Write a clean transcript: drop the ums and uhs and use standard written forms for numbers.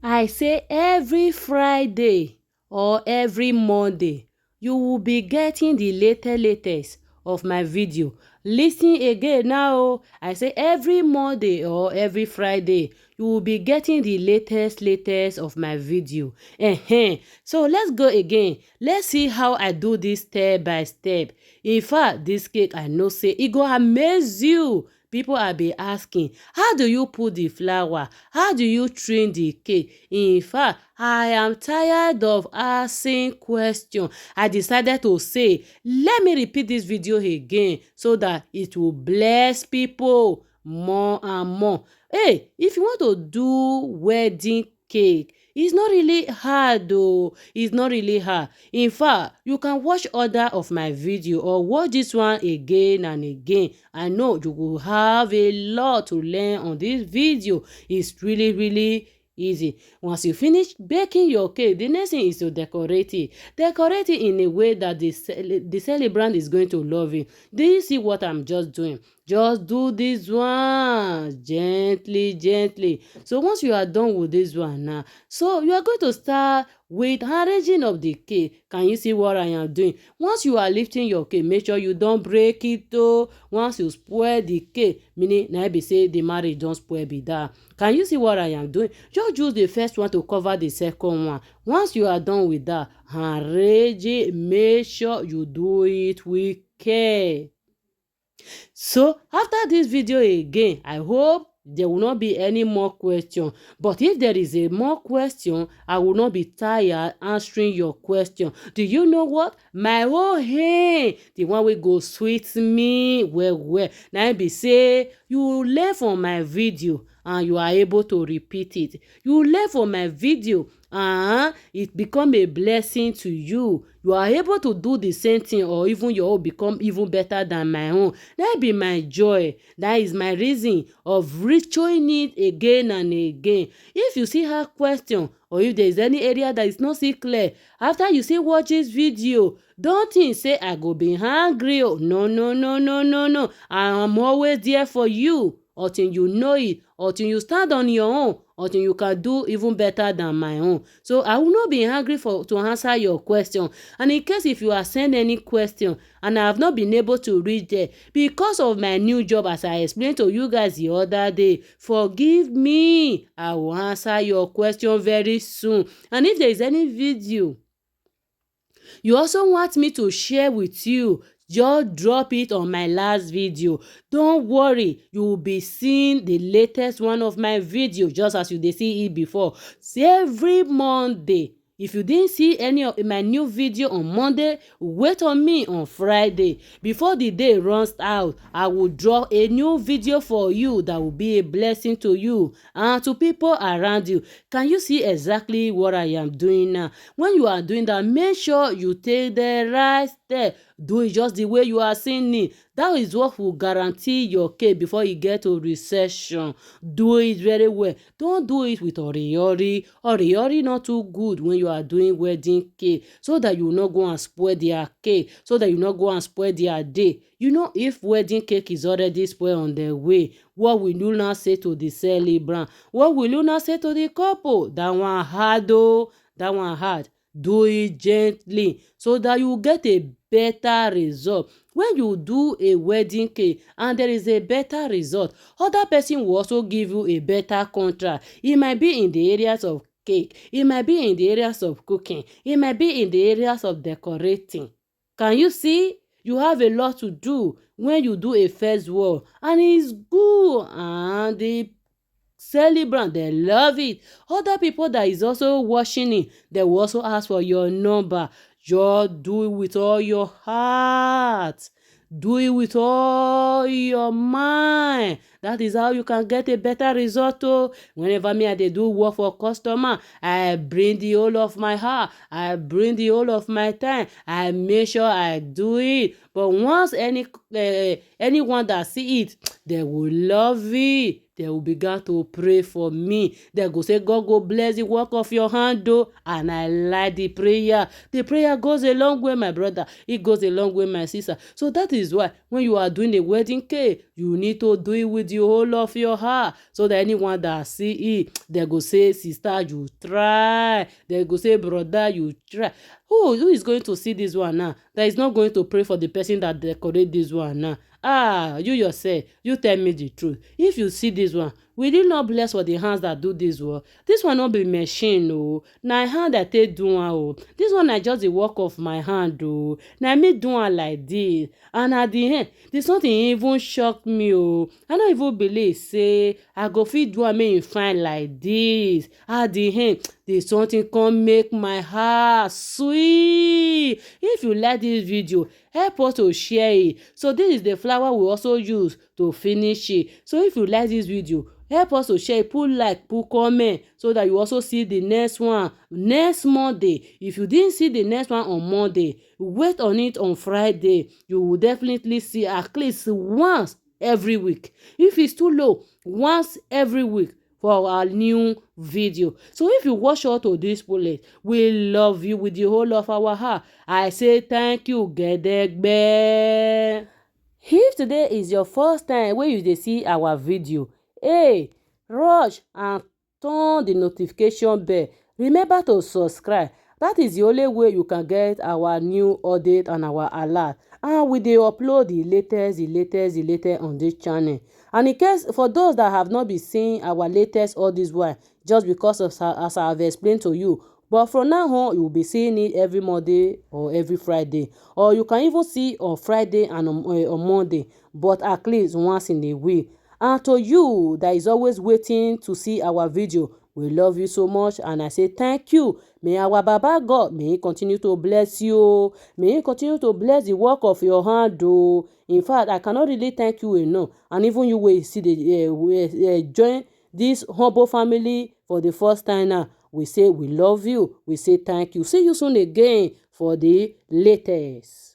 I say every Friday or every Monday you will be getting the latest of my video. Listen again now o. I say every Monday or every Friday you will be getting the latest of my video. So let's go again. Let's see how I do this step by step. In fact, this cake I know say e go amaze you. People are be asking, how do you put the flour? How do you train the cake? In fact, I am tired of asking questions. I decided to say, let me repeat this video again so that it will bless people more and more. Hey, if you want to do wedding cake, it's not really hard though. It's not really hard. In fact, you can watch other of my video or watch this one again and again. I know you will have a lot to learn on this video. It's really easy. Once you finish baking your cake, the next thing is to decorate it. Decorate it in a way that the celebrant is going to love it. Do you see what I'm just doing? Just do this one gently. So once you are done with this one now, so you are going to start with arranging of the cake. Can you see what I am doing? Once you are lifting your cake, make sure you don't break it oh. Once you spoil the cake, meaning na be say the marriage don spoil be that. Can you see what I am doing? Just use the first one to cover the second one. Once you are done with that, arrange it. Make sure you do it with care. So after this video again, I hope there will not be any more question. But if there is a more question, I will not be tired answering your question. Do you know what? My whole hand, the one wey go sweet me well. Na be say you learn from my video and you are able to repeat it. You learn from my video it become a blessing to you. You are able to do the same thing or even your own become even better than my own. That be my joy. That is my reason of showing it again and again. If you still have question or if there is any area that is not still clear after you still watch this video, don't think say I go be hungry o. No. I am always there for you until you know it, until you stand on your own, until you can do even better than my own. So I will not be hungry to answer your question. And in case if you are send any question and I have not been able to reach there because of my new job, as I explained to you guys the other day, forgive me. I will answer your question very soon. And if there is any video you also want me to share with you, just drop it on my last video. Don't worry, you will be seeing the latest one of my video just as you dey see it before. See every Monday. If you didn't see any of my new video on Monday, wait on me on Friday. Before the day runs out, I will draw a new video for you that will be a blessing to you and to people around you. Can you see exactly what I am doing now? When you are doing that, make sure you take the right step. Do it just the way you are seeing it. That is what will guarantee your cake before you get to recession. Do it very well. Don't do it with oriori. Oriori not too good when you are doing wedding cake, so that you will not go and spoil their cake, so that you will not go and spoil their day. You know, if wedding cake is already spoiled on the way, what will you now say to the celebrant? What will you now say to the couple? That one hard oh. That one hard. Do it gently so that you get a better result. When you do a wedding cake and there is a better result, other person will also give you a better contract. It might be in the areas of cake, it might be in the areas of cooking, it might be in the areas of decorating. Can you see? You have a lot to do when you do a first world, and it's good, and the celebrant they love it. Other people that is also watching it, they will also ask for your number. Just do it with all your heart. Do it with all your mind. That is how you can get a better result oh. Whenever me I dey do work for customer, I bring the whole of my heart, I bring the whole of my time, I make sure I do it. But once anyone that see it, they will love it. they will begin to pray for me. They go say, God go bless the work of your hand, though. And I like the prayer. The prayer goes a long way, my brother. It goes a long way, my sister. So that is why when you are doing a wedding cake, you need to do it with the whole of your heart, so that anyone that see it, they go say, sister, you try. They go say, brother, you try. Who is going to see this one now? That is not going to pray for the person that decorate this one now. You yourself, you tell me the truth. If you see this one, will you not bless for the hands that do this work? This one not be machine, oh. Na hand that take do one, oh. This one na just the work of my hand, oh. Na me do one like this. And at the end, this something even shock me, oh. I don't even believe, say, I go fit do one make e fine like this. At the end, the something come make my heart sweet. If you like this video, help us to share it. So this is the flour we also use to finish it. So if you like this video, help us to share it, put like, put comment, so that you also see the next one next Monday. If you didn't see the next one on Monday, wait on it on Friday. You will definitely see at least once every week. If it's too low, once every week for our new video. So if you watch out to this bullet, we love you with the whole of our heart. I say thank you, Gedegbe. If today is your first time wey you dey see our video, hey, rush and turn the notification bell. Remember to subscribe. That is the only way you can get our new update and our alert. And we dey upload the latest on this channel. And in case for those that have not been seeing our latest all this while, just because of as I have explained to you, but from now on you will be seeing it every Monday or every Friday, or you can even see on Friday and on Monday, but at least once in a week. And to you that is always waiting to see our video, we love you so much, and I say thank you. May our Baba God, may he continue to bless you. May he continue to bless the work of your hand, oh. In fact, I cannot really thank you enough. And even you will see the join this humble family for the first time now. We say we love you. We say thank you. See you soon again for the latest.